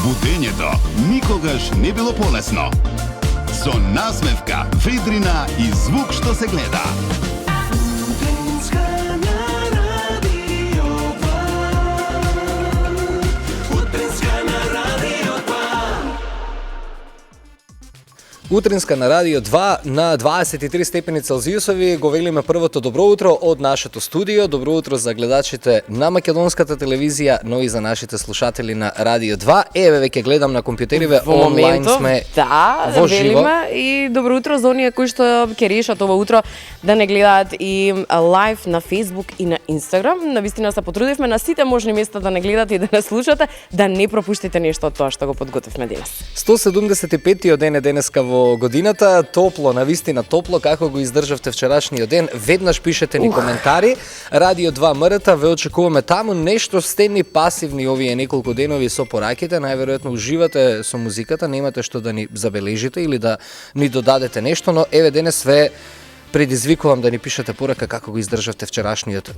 Будењето никогаш не било полесно. Со насмевка, ведрина и звук што се гледа. Утринска на Радио 2 на 23 степени Целзиусови го велиме првото добро утро од нашето студио. Добро утро за гледачите на македонската телевизија, но и за нашите слушатели на Радио 2. Еве веќе гледам на компјутериве, онлайн сме во живо. Велиме и добро утро за оние кои што ќе решат ова утро да не гледаат и лайв на Facebook и на Instagram. Навистина се потрудивме на сите можни места да не гледате и да не слушате, да не пропуштите нешто од тоа што го подготвивме денес. 175-тиот ден е денеска во годината, топло, навистина топло, како го издржавте вчерашниот ден, веднаш пишете ни коментари. Радио 2 МРТ, ве очекуваме таму, нешто сте ни пасивни овие неколку денови со пораките, најверојатно уживате со музиката, немате што да ни забележите или да ни додадете нешто, но еве денес ве предизвикувам да ни пишете порака како го издржавте вчерашниот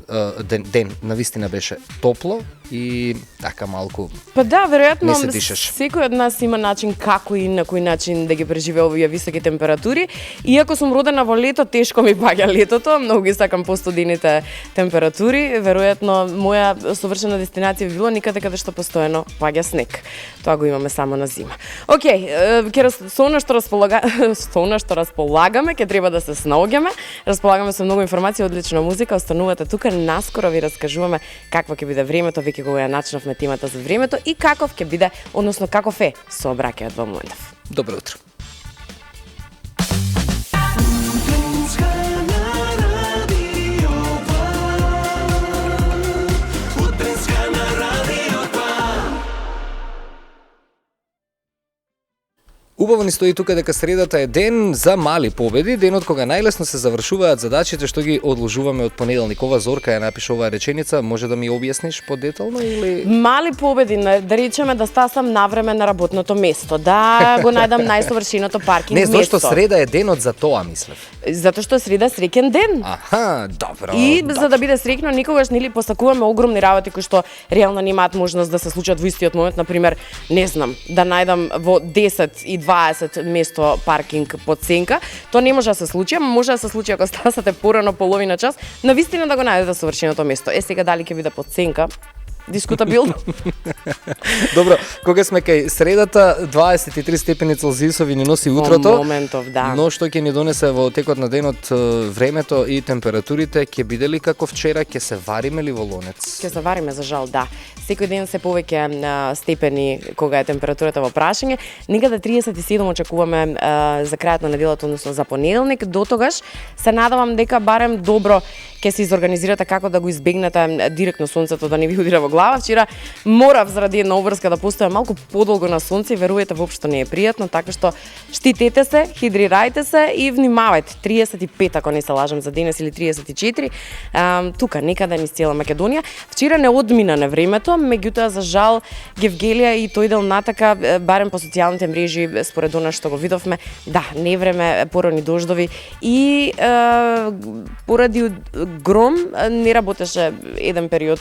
ден. Навистина беше топло и така малку. Па да, веројатно секој од нас има начин како и на кој начин да ги преживее овие високи температури. Иако сум родена во лето, тешко ми паѓа летото, многу ги сакам постудените температури. Веројатно моја совршена дестинација би било никаде каде што постојано паѓа снег. Тоа го имаме само на зима. Океј, со она што располагаме, ќе треба да се снаоѓаме. Располагаме со многу информации, одлична музика, останувате тука, наскоро ви раскажуваме какво ќе биде времето, веќе го ја начнавме темата за времето и каков ќе биде, односно каков е сообраќајот во моментов. Добро утро. Убаво ни стои тука дека средата е ден за мали победи, денот кога најлесно се завршуваат задачите што ги одложуваме од понеделник. Ова Зорка ја напиша оваа реченица, може да ми објасниш подетално или мали победи, да речеме да стасам навреме на работното место, да го најдам најсовршеното паркинг место. Не, зашто среда е денот за тоа, мислев. Затоа што среда среќен ден. Аха, добро. И за да биде среќно, никогаш нели посакуваме огромни работи кои што реално немаат можност да се случат во истиот момент, на пример, не знам, да најдам во 10 и 20 место паркинг под сенка. Тоа не може да се случи, може да се случи ако стасате порано половина час, навистина да го најдете совршеното место. Сега дали ќе биде под сенка? Дискутабилно. Добро, кога сме кај средата, 23 степени Целзиусови ни носи утрото. Моментов, да. Но што ќе ни донесе во текот на денот времето и температурите, ќе биде ли како вчера, ќе се вариме ли во лонец? Ќе се вариме, за жал, да. Секој ден се повеќе степени кога е температурата во прашање. Некаде 37 очекуваме за крајот на неделата, односно за понеделник. До тогаш се надевам дека барем добро ќе се изорганизирате како да го избегнете директно сонцето да не ви удира во глава. Вчера морав заради една обврска да постојам малку подолго на сонце и верувате воопшто не е пријатно, така што штитете се, хидрирајте се и внимавајте. 35 ако не се лажам за денес или 34. Тука некаде низ цела Македонија. Вчера не одмина на времето, меѓутоа за жал Гевгелија и тој дел натака барем по социјалните мрежи според она што го видовме, да, не време, порани дождови и поради гром не работеше еден период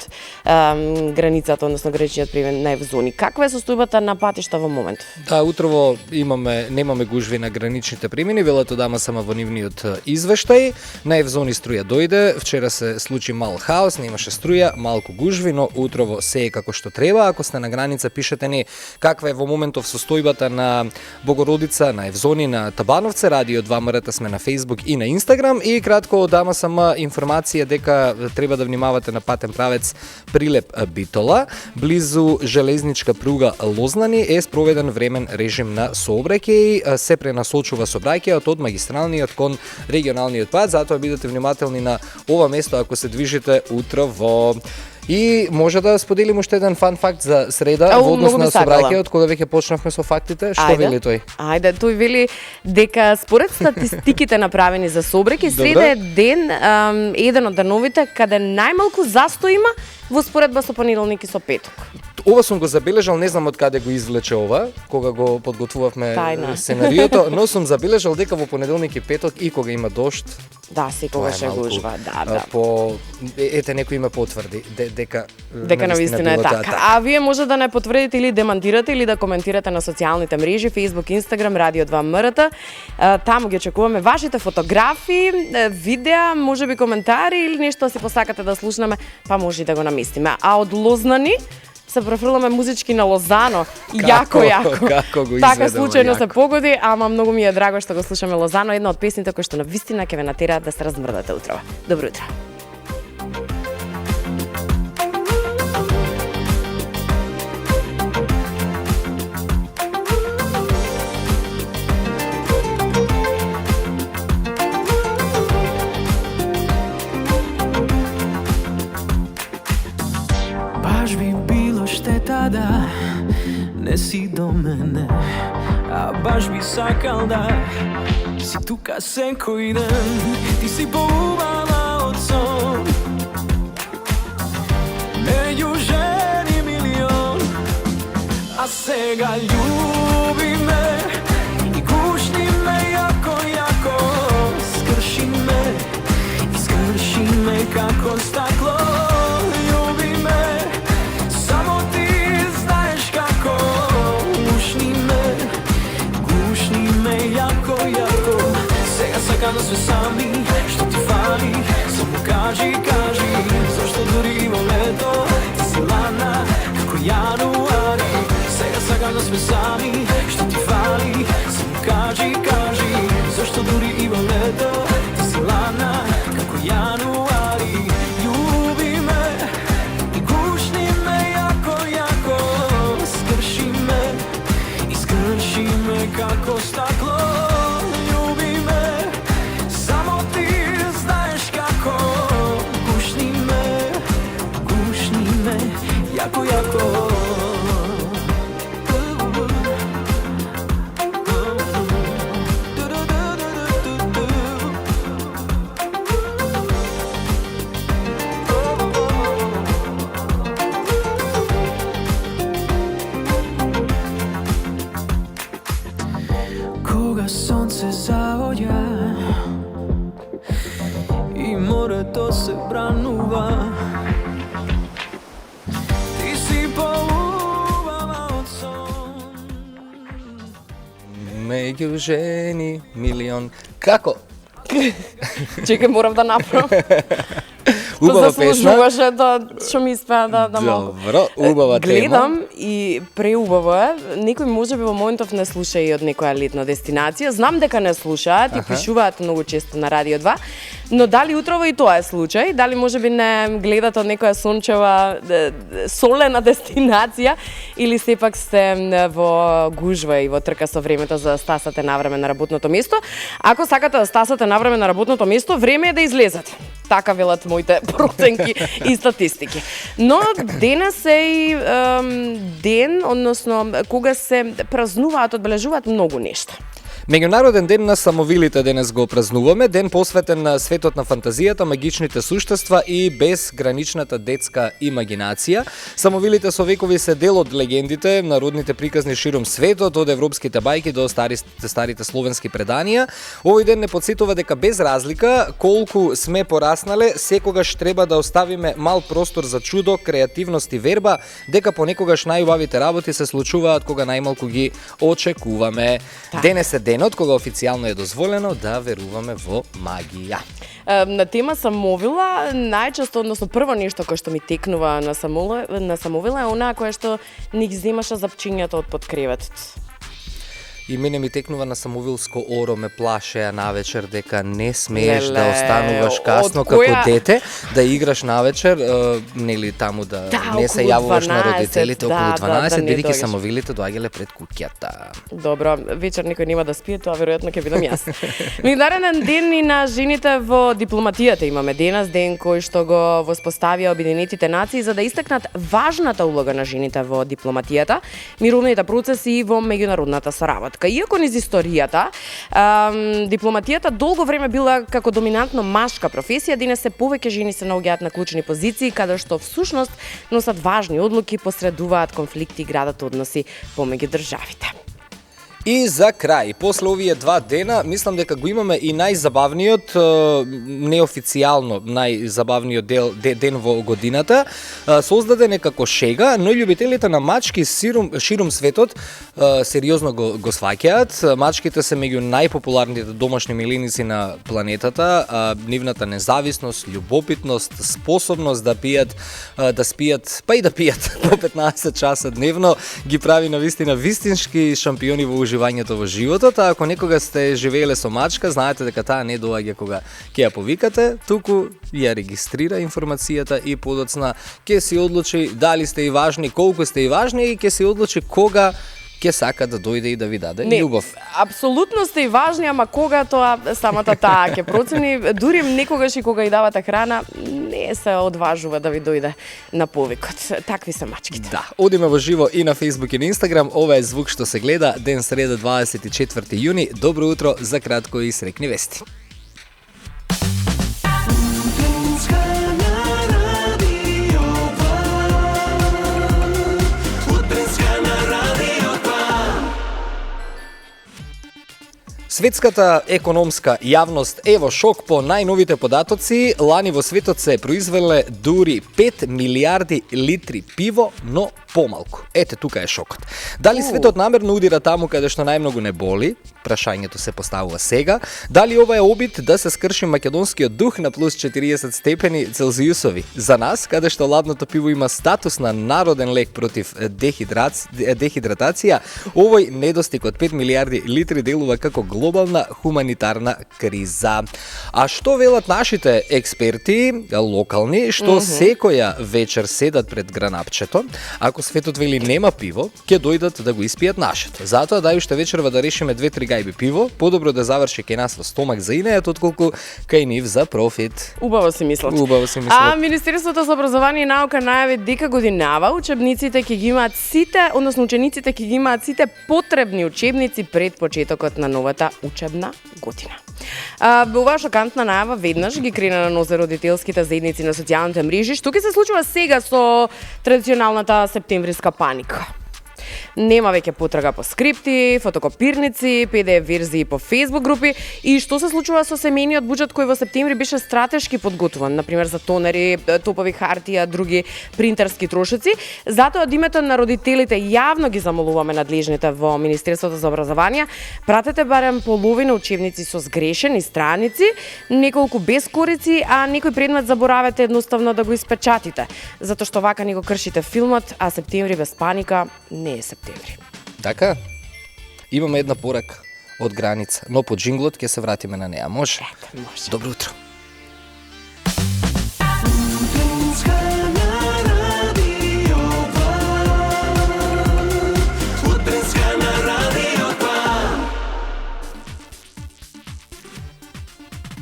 границата, односно граничниот премин зони. Каква е состојбата на патишта во моментов? Да, утрово немаме гужви на граничните премини, велето дама сама во нивниот извештај. На зони струја дојде, вчера се случи мал хаос, немаше струја, малку гужви, но утрово се е како што треба. Ако сте на граница, пишете ни каква е во моментов состојбата на Богородица, на Евзони, на Табановце. Радио 2 МРТ сме на Facebook и на Instagram. И кратко дама сама информација дека треба да внимавате на патен правец Прилеп Битола, близу железничка пруга Лознани е спроведен времен режим на сообраќај, се пренасочува сообраќајот од магистралниот кон регионалниот пат, затоа бидете внимателни на ова место ако се движите утрово. И може да споделим уште еден фан факт за среда во однос на сообраќајот, кога веќе почнавме со фактите. Што вели тој? Ајде, тој вели дека според статистиките направени за сообраќај, среда е ден еден од деновите каде најмалку застој има во споредба со понеделник и со петок. Ова сум го забележал, не знам од каде го извлече ова, кога го подготвувавме Тајна. сценариото, но сум забележал дека во понеделник и петок и кога има дожд, Да, секогаш е малку, гужва, да. ете некој ме потврди дека Навистина е било така. А вие може да не потврдите или демантирате или да коментирате на социјалните мрежи, Facebook, Instagram, Радио 2 МРТ. Таму ги очекуваме вашите фотографии, видеа, можеби коментари или нешто си посакате да слушнеме, па може и да го наместиме. А од Лознани се префрламе музички на Лозано. Јако. Како го Така изведемо, случајно се јако. погоди, ама многу ми е драго што го слушаме Лозано, една од песните кои што навистина ќе ве натераат да се размрдате утрово. Добро утро. Баш би било штета да не си до мене, а баш би сакал да си тука секој ден. Ти си поубава од сон, меѓу жени милион, а сега љуби ме и гушни ме јако, јако. Скрши ме како стакло. Сакам да сме сами, што ти фали, само кажи, зашто дури во лето ти си лана како јануари. Сега сакам да сме сами, што ти фали, само кажи, зашто дури и во лето ти си лана како јануари. Љуби ме и гушни ме јако, скрши ме како стакло. Кога сонце заоѓа и морето се бранува, ти си поубава од сон. Меѓу жени милион. Како? Чекај, морам да направам. Убава песна. Заслужуваше што ми испеа да малку. Добро, убава тема. Гледам и преубаво е. Некој можеби во моментов не слуша и од некоја летна дестинација. Знам дека не слушаат и пишуваат многу често на Радио 2, но дали утрово и тоа е случај? Дали можеби не гледате од некоја сончева солена дестинација или сепак сте во гужва и во трка со времето за да стасате навреме на работното место? Ако сакате да стасате навреме на работното место, време е да излезете. Така велат моите проценки и статистики. Но денес е и ден, односно кога се празнуваат, одбележуваат многу нешта. Меѓународен ден на самовилите денес го празнуваме, ден посветен на светот на фантазијата, магичните суштества и безграничната детска имагинација. Самовилите со векови се дел од легендите, народните приказни широм светот, од европските бајки до старите словенски преданија. Овој ден не подсетува дека без разлика колку сме пораснале, секогаш треба да оставиме мал простор за чудо, креативност и верба, дека понекогаш најубавите работи се случуваат кога најмалку ги очекуваме. Денес е денот кога официјално е дозволено да веруваме во магија. На тема самовила, најчесто, односно прво нешто кое што ми текнува на самовила е онаа кое што ни ги земаше запчињата од под креветот. И мене ми текнува на самовилско оро, ме плашеа навечер дека не смееш да остануваш касно како дете, да играш навечер, нели таму да не се јавуваш на родителите околу 12, бидејќи самовилите доаѓале пред куќата. Добро, вечер никој нема да спие, тоа веројатно ќе бидам јас. Меѓународен ден и на жените во дипломатијата имаме денес, ден кој што го воспоставија Обединетите нации за да истакнат важната улога на жените во дипломатијата, мировните процеси и во меѓународната соработа. дипломатка. Иако низ историјата, дипломатијата долго време била како доминантно машка професија, денес се повеќе жени се наоѓаат на клучни позиции, каде што всушност носат важни одлуки, посредуваат конфликти и градат односи помеѓу државите. И за крај, после овие 2 дена, мислам дека го имаме и најзабавниот, неофицијално најзабавниот ден во годината, создаден е како шега, но љубителите на мачки ширум светот сериозно го сваќаат. Мачките се меѓу најпопуларните домашни милиници на планетата, нивната независност, љубопитност, способност да пијат, да спијат, па и да пијат по 15 часа дневно, ги прави на вистински шампиони во уживањето во животот, а ако некога сте живееле со мачка, знаете дека таа не доаѓа кога ќе ја повикате, туку ја регистрира информацијата и подоцна ќе се одлучи дали сте и важни, колку сте и важни и ќе се одлучи кога ќе сака да дојде и да ви даде љубов. Апсолутно сте и важни, ама кога тоа самата таа ќе процени, дури некогаш и кога и давате храна, не се одважува да ви дојде на повикот. Такви се мачките. Да, одиме во живо и на Facebook и на Instagram. Ова е звук што се гледа, ден среда 24 јуни. Добро утро, за кратко и срекни вести. Светската економска јавност е во шок по најновите податоци. Лани во светот се произвеле дури 5 милиарди литри пиво, но помалку. Ете, тука е шокот. Дали светот намерно удира таму каде што најмногу не боли? Прашањето се поставува сега. Дали ова е обид да се скрши македонскиот дух на плюс 40 степени Целзиусови? За нас, каде што ладното пиво има статус на народен лек против дехидратација, овој недостиг од 5 милиарди литри делува како глобална хуманитарна криза. А што велат нашите експерти, локални, што секоја вечер седат пред гранапчето, ако светот вели нема пиво, ќе дојдат да го испијат нашето. Затоа дај уште вечерва да решиме 2-3 гајби пиво, подобро да заврши кај нас во стомак за инејат, отколку кај нив за профит. Убаво си мислат. Убаво си мислат. А Министерството за образование и наука најави дека годинава учебниците ќе ги имаат сите, односно учениците ќе ги имаат сите потребни учебници пред почетокот на новата учебна година. Оваа шокантна најава веднаш ги крена на нозе родителските заедници на социјалните мрежи, што ќе се случува сега со традиционалната септемвриска паника. Нема веќе потрага по скрипти, фотокопирници, PDF верзии по Facebook групи и што се случува со семејниот буџет кој во септември беше стратешки подготвуван, например за тонери, топови хартија, други принтерски трошоци. Затоа од името на родителите јавно ги замолуваме надлежните во Министерството за образование, пратете барем половина учебници со сгрешени страници, неколку без корици, а некој предмет заборавате едноставно да го испечатите, затоа што вака ни го кршите филмот, а септември без паника не е септември. Така, имаме една порака од граница, но по джинглот ќе се вратиме на неа. Може? Може. Добро утро.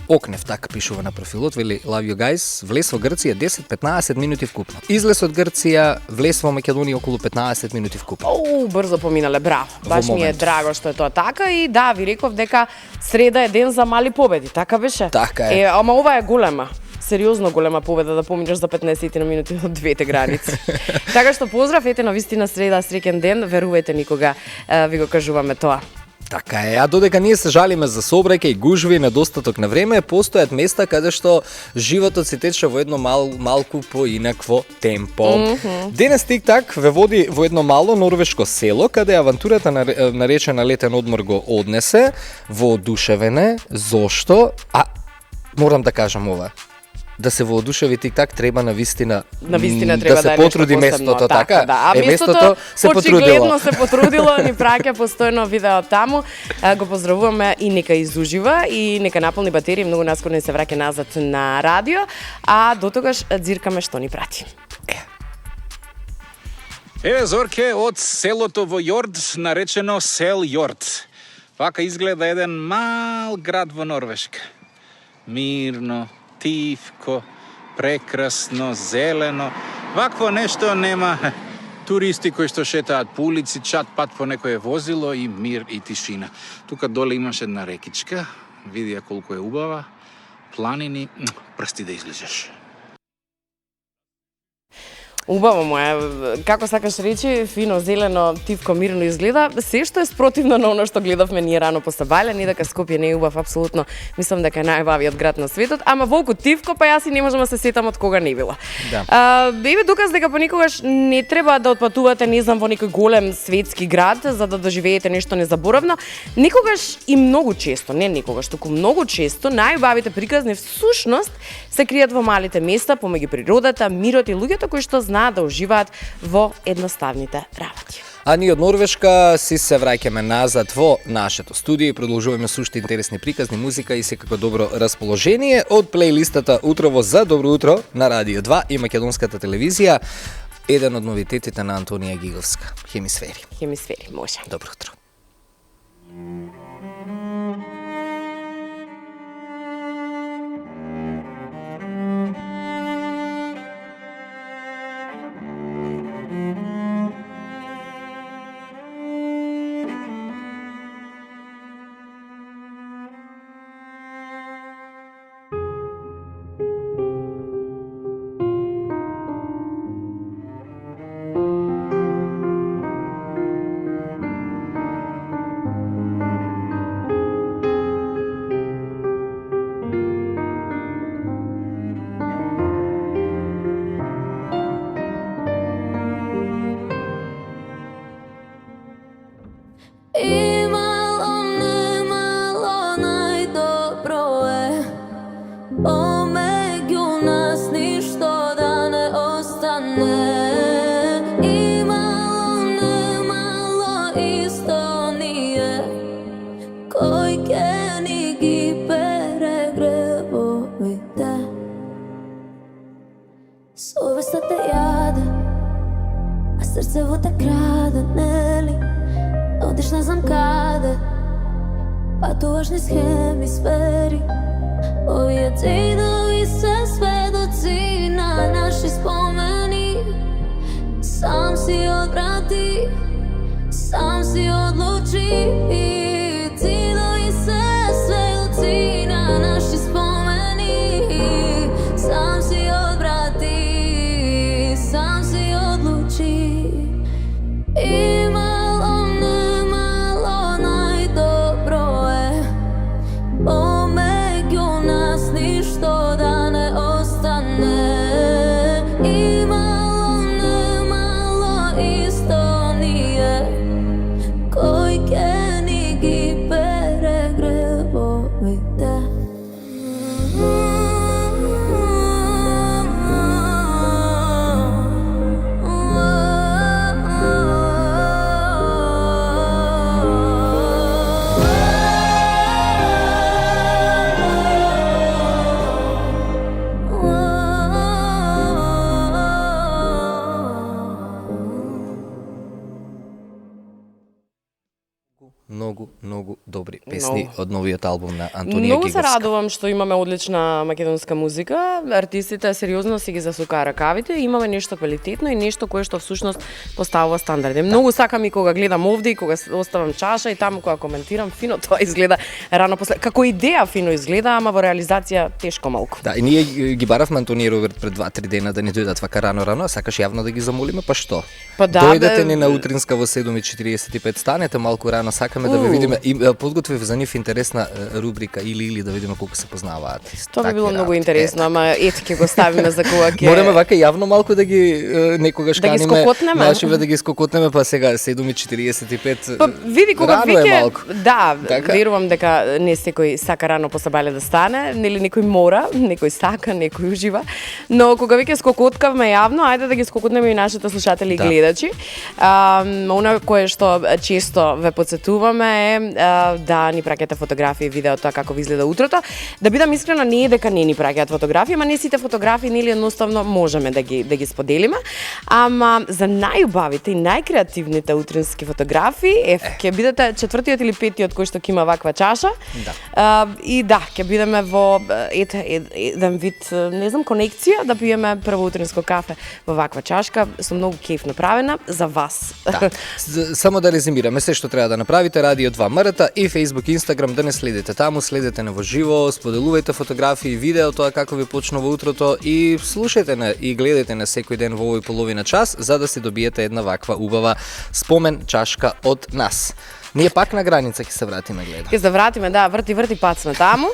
Окнев така пишува на профилот, вели Love you guys, влез во Грција 10-15 минути вкупно. Излез од Грција, влез во Македонија околу 15 минути вкупно. Брзо поминале, браво. Баш ми е момент. драго што е тоа така и да, ви реков дека среда е ден за мали победи, така беше? Така е. Ама ова е голема. Сериозно голема победа да поминеш за 15 на минути од двете граници. Така што поздрав, ете на вистина среда, среќен ден, верувајте никога ви го кажуваме тоа. Така е, а додека ние се жалиме за сообраќај, гужви и недостаток на време, постојат места каде што животот се тече во едно малку поинакво темпо. Денес Тик-так ве води во едно мало норвешко село, каде авантурата наречена летен одмор го однесе воодушевене. Зошто? А морам да кажам ова. Да се воодушеви Тик-так треба на вистина треба да се е потруди нешто местото, посебно, така? Да. А местото се потрудило. очигледно се потрудило, ни праќа постојано видео таму. Го поздравуваме и нека изужива и нека наполни батерии, многу наскоро не се враќа назад на радио, а дотогаш дзиркаме што ни прати. Еве Зорке од селото во Јорд, наречено Сел Јорд. Вака изгледа еден мал град во Норвешка. Мирно, тивко, прекрасно, зелено. Вакво нешто нема туристи кои што шетаат по улици, чат пат по некое возило и мир и тишина. Тука доле имаш една рекичка, види ја колку е убава, планини, прсти да излезеш. Убаво му е, како сакаш речи, фино, зелено, тивко, мирно изгледа. Се што е спротивно на оно што гледавме ние рано по Сабајле, не дека Скопје не е убав, апсолутно. Мислам дека е најубавиот град на светот, ама волку тивко, па јас и не можам да се сетам од кога не била. Да. Еве доказ дека понекогаш не треба да отпатувате, не знам, во некој голем светски град за да доживеете нешто незаборавно. Некогаш и многу често, не некогаш, туку многу често најубавите приказни всушност се кријат во малите места, помеѓу природата, мирот и луѓето кои што знаат да уживаат во едноставните работи. А ние од Норвешка си се враќаме назад во нашето студио и продолжуваме со уште интересни приказни, музика и секако добро расположение од плейлистата Утрово за добро утро на Радио 2 и Македонската телевизија. Еден од новитетите на Антонија Гиговска. Хемисфери. Хемисфери, може. Добро утро. Срцево те краде, нели? Одиш не знам каде, патуваш низ хемисфери. Овие дидови се сведоци на наши спомени. Сам си одврати, сам си одлучи. Дидови се сведоци на наши спомени. Сам си одврати, сам си одлучи. Имало, немало, најдобро е помеѓу нас ништо да не остане. Имало, немало, исто ние кој ќе ни ги пере гребовите. Многу добри песни од новиот албум на Антонија Многу Гиговска. се радувам што имаме одлична македонска музика. Артистите сериозно си ги засукаа ракавите, имаме нешто квалитетно и нешто кое што всушност поставува стандарди. Многу сакам и кога гледам овде и кога оставам чаша и таму кога коментирам, фино тоа изгледа рано после. Како идеја фино изгледа, ама во реализација тешко малку. Да, и ние ги баравме Антонија и Роберт пред 2-3 дена да не дојдат вака рано, сакаш јавно да ги замолиме, па што? Па да, Дојдете ни на утринска во 7:45, станете малку рано, сакаме да ве видиме и подготвив за нив интересна рубрика или да видиме колку се познаваат. Тоа би било многу интересно, ама ете ќе го ставиме за кога ќе Мораме вака јавно малку да ги некогаш да ги каниме скокотнеме. нашиве да ги скокотнеме, па сега 7:45. Па види кога рано е малку. да, Така? верувам дека не секој сака рано по Сабајле да стане, нели некој мора, некој сака, некој ужива, но кога веќе скокоткавме јавно, ајде да ги скокотнеме и нашите слушатели и Да. гледачи. Она кое што често ве потсетувам посаветуваме е да ни праќате фотографии и видео тоа како ви изгледа утрото. Да бидам искрена, не е дека не ни праќаат фотографии, ама не сите фотографии нели едноставно можеме да ги споделиме. Ама за најубавите и најкреативните утрински фотографии ќе бидете четвртиот или петиот кој што ќе има ваква чаша. Да. И да, ќе бидеме во еден вид, не знам, конекција да пиеме прво утринско кафе во ваква чашка со многу кеф направена за вас. Да. Само да резимираме се што треба да направите: Радио 2 МРТ и Facebook, Instagram, да не следите таму, следете не во живо, споделувајте фотографии, видео тоа како ви почнува утрото и слушајте не и гледајте на секој ден во овој половина час за да си добиете една ваква убава спомен чашка од нас. Ние пак на граница ќе се вратиме, гледам. Ќе се вратиме, да, врти пат сме таму.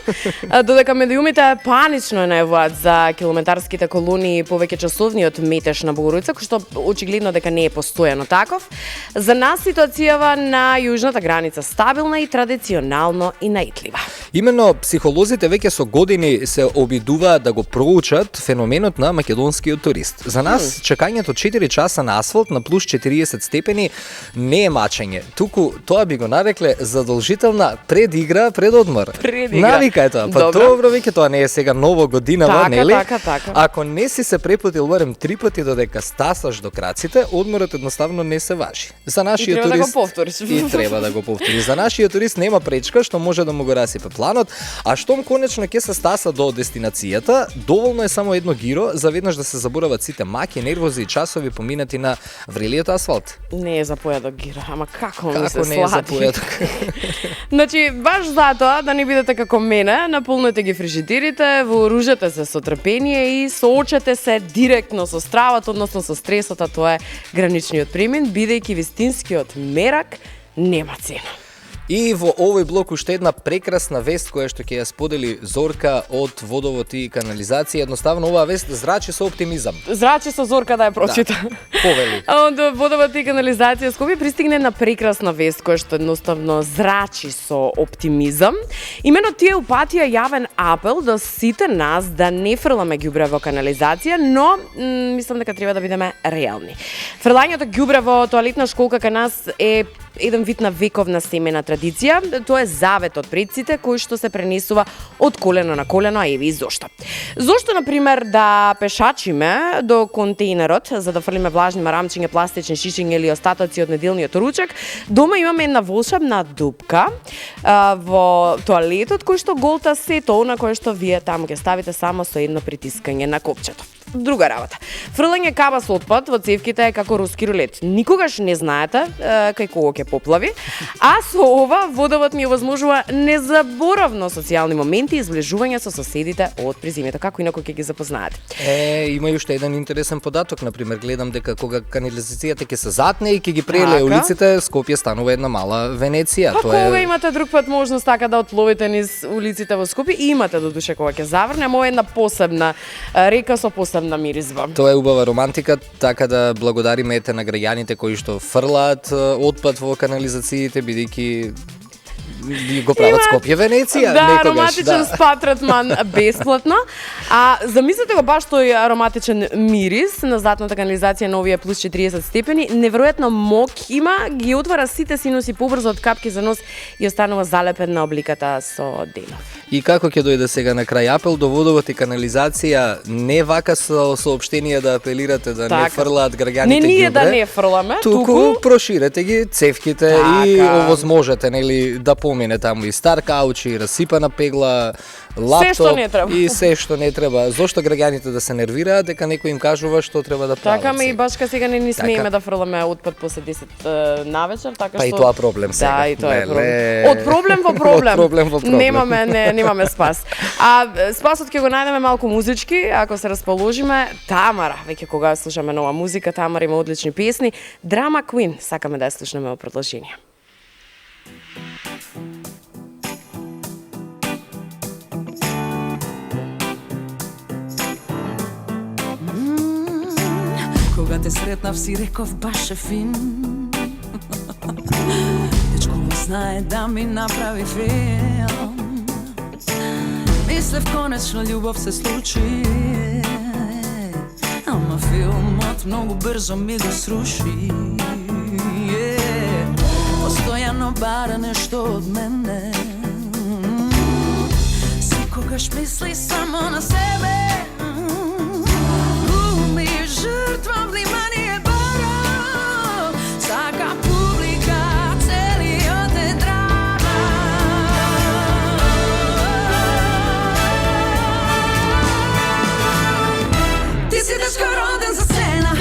Додека медиумите панично најавуваат за километарските колонии повеќе часовниот метеж на Богородица, кој што очигледно дека не е постојано таков. За нас ситуацијава на јужната граница стабилна и традиционално и наитлива. Именно психолозите веќе со години се обидуваат да го проучат феноменот на македонскиот турист. За нас чекањето 4 часа на асфалт на плюс 40 степени не е мачење, туку тоа би го нарекле задолжителна предигра пред одмор. Навика е тоа. Па добро, веќе тоа не е сега ново годинава, нели? Така. Ако не си се препутил барем 3 пати додека стасаш до краците, одморот едноставно не се важи. За нашиот турист да го повториш. И треба да го повтори. За нашиот турист нема пречка што може да му го расипе планот, а штом конечно ќе се стаса до дестинацијата, доволно е само едно гиро за веднаш да се заборават сите маки, нервози и часови поминати на врелиот асфалт. Не е за појадок гиро, ама како ми се не е за слади. појадок? Значи, баш затоа да не бидете како мене, наполнете ги фрижидерите, вооружете се со трпение и соочете се директно со стравата, односно со стресот, а тоа е граничниот премин, бидејќи вистинскиот мерак нема цена. И во овој блок уште една прекрасна вест која што ќе ја сподели Зорка од Водовод и канализација. Едноставно оваа вест зрачи со оптимизам. Зрачи со Зорка да ја прочита. Да, повели. Од Водовод и канализација Скопје пристигне на прекрасна вест која што едноставно зрачи со оптимизам. Имено тие упатија јавен апел до сите нас да не фрламе ѓубре во канализација, но мислам дека треба да бидеме реални. Фрлањето ѓубре во тоалетна школка кај нас е еден вид на вековна семена традиција. Тоа е завет од предците кој што се пренесува од колено на колено, а еви и зошто. Зошто, например, да пешачиме до контејнерот за да фрлиме влажни марамчиња, пластични шишиња или остатоци од неделниот ручек, дома имаме една волшебна дупка во тоалетот кој што голта сето она кое што вие таму ќе ставите само со едно притискање на копчето. Друга работа. Фрлање каба со отпад во цевките е како руски рулет. Никогаш не знаете кај кого ќе поплави, а со ова Водовод ни овозможува незаборавно социјални моменти и изближување со соседите од приземјето. Како инаку ќе ги запознаете? Има уште еден интересен податок, например, гледам дека кога канализацијата ќе се затне и ќе ги прелее улиците, Скопје станува една мала Венеција. Па кога имате друг пат можност така да отпловите низ улиците во Скопје, имате до душе кога ќе заврне, ама една посебна река со посебна миризба. Тоа е убава романтика, така да благодариме ете на граѓаните кои што фрлаат отпад во канализациите, бидејќи го прават Скопје Венеција. Да, некогаш, ароматичен спа третман бесплатно. А замислете го баш тој ароматичен мирис на затната канализација на овие плюс 40 степени, неверојатно мок има, ги отвара сите синуси побрзо од капки за нос и останува залепен на обликата со денов. И како ќе дојде сега на крај апел до Водовод и канализација, не вака со соопштение да апелирате да не фрлаат граѓаните не ние ѓубре, да не фрламе, туку проширете ги цевките и овозможете нели да помине таму и стар кауч, и расипана пегла, лаптоп, се што не треба. И се што не треба. Зошто граѓаните да се нервираат дека некој им кажува што треба да прават? Така, и башка сега не смееме да фрламе отпад после 10 навечер, така што па и тоа проблем сега. Да, и тоа е проблем. Од проблем во проблем. Од проблем во проблем. Немаме спас. А спасот ќе го најдеме малку музички, ако се расположиме. Тамара, веќе кога слушаме нова музика, Тамара има одлични песни. Drama Queen, сакаме да ја слушнеме во продолжение. Кога те сретнав си реков баш е фин. Дечко го знае да ми направи филм. Мислев конечно љубов се случи, ама филмот многу брзо ми го сруши. Постојано има бара нешто од мене. Секогаш мисли само на себе. Уми жртва, внимание бара. Сака публика, целиот е драма. Ти си дечко роден за сцена.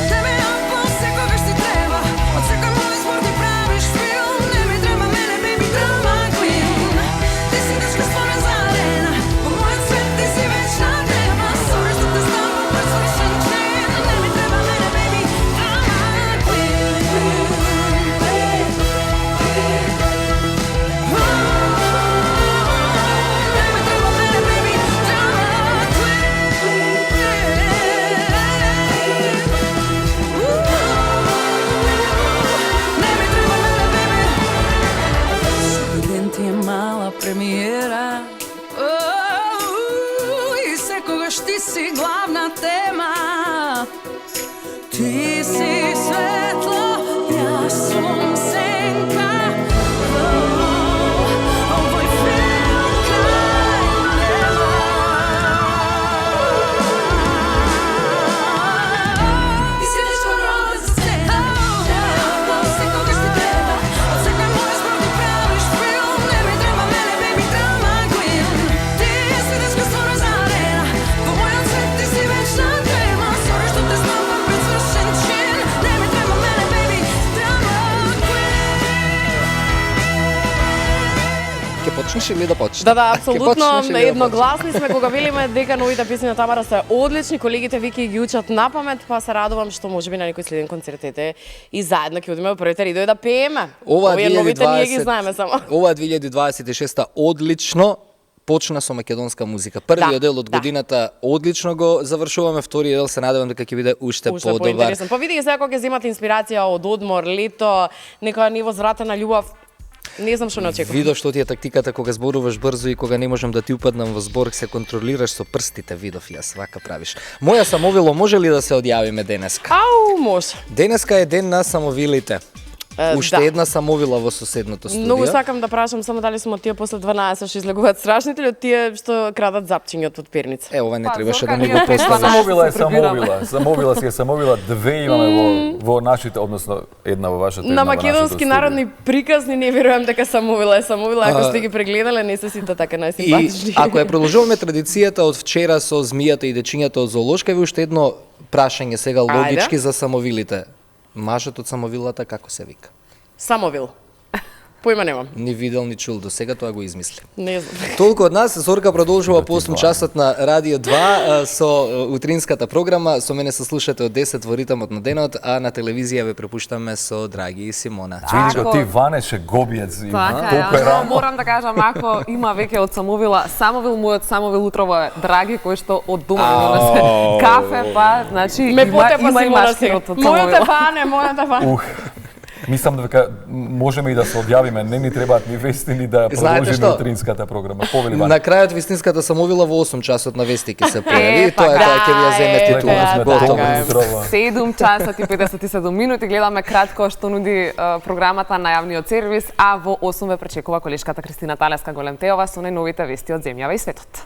Тебе опол секогаш ти треба. Од секој мој избор ти правиш филм. Не ми треба мене, baby, drama queen. Ти си дечко створен за арена. Во мојот свет ти си вечна тема. Sorry што те ставам пред свршен член. Не ми треба мене, baby, drama queen. Не ми треба мене, baby, drama queen. Не ми треба мене, baby. Секој ден ти е мала премиера. И секогаш ти си главна тема. Ти си светло, јас сум сенка. Овој филм крај нема. Ти си дечко роден за сцена. Секогаш ти треба. Од секој мој избор ти правиш филм. Не ми треба мене, baby, drama queen. Ти си дечко створен за арена. Во мојот свет ти си вечна тема. Sorry што те ставам пред свршен чин. Не ми треба мене, baby, drama queen. Ке почнеш или да почнеш? Да, Ке апсолутно почнеш или да едногласни сме кога велиме дека новите песни на Тамара се одлични, колегите Вики ги учат на памет, па се радувам што можеби на некој следен концерт и заедно ќе одиме во првите редови да пееме. Овие новите ние ги знаеме само. Ова 2026 одлично почна со македонска музика. Првиот дел од годината одлично го завршуваме, вториот дел се надевам дека ќе биде уште подобар. Поинтересно. Па види сега кога ќе земате инспирација од одмор, лето, некоја невозвратена љубов. Не знам што не очекувам. Видов што ти е тактиката кога зборуваш брзо и кога не можам да ти упаднам во збор, се контролираш со прстите, видов јас, вака правиш. Моја самовило може ли да се одјавиме денеска? Ау, може. Денеска е ден на самовилите. Уште една самовила во соседното студио. Многу сакам да прашам само дали сум од тие после 12 што излегуваат страшните или од тие што крадат запчињата од перница. Ова не требаше да Зорка, ми ние го поставиш. Самовила е самовила, две имаме во нашите, односно една во вашата, една На во нашето македонски студио. народни приказни не верувам дека самовила е самовила, ако сте ги прегледале, не се сите така И најсимпатични. ако ја продолжуваме традицијата од вчера со змијата и дечињата од зоолошка, ви уште едно прашање сега логички за самовилите. Мажот од самовилата како се вика? Самовил. Поима немам. Ни видел, ни чул, до сега тоа го измисли. Не знам. Толку од нас, Зорка продолжува по 8 часот на Радио 2 со утринската програма. Со мене се слушате од 10 во ритмот на денот, а на телевизија ве препуштаме со Драги и Симона. Видиш го ти Ванеше Гобиец има Така, толку но морам да кажам, ако има веќе од самовила, мојот самовил утрово е Драги, кој што од дома ми донесе кафе, па, значи, Ме потепа има и Симона сега. машкиот од Мојата самовила. мојата фане. Мислам дека можеме и да се одјавиме, не ни требаат ни вести ни да Знаете продолжиме што? утринската програма. Повели Ване. На крајот вистинската самовила во 8 часот на вести ќе се појави. па Тоа е тоа ќе ви ја земете Леко тука. сме Готово. добро утро. 7 часот и 57 минути, гледаме кратко што нуди програмата на јавниот сервис, а во 8 ве пречекува колешката Кристина Талеска Големтеова со најновите вести од земјава и светот.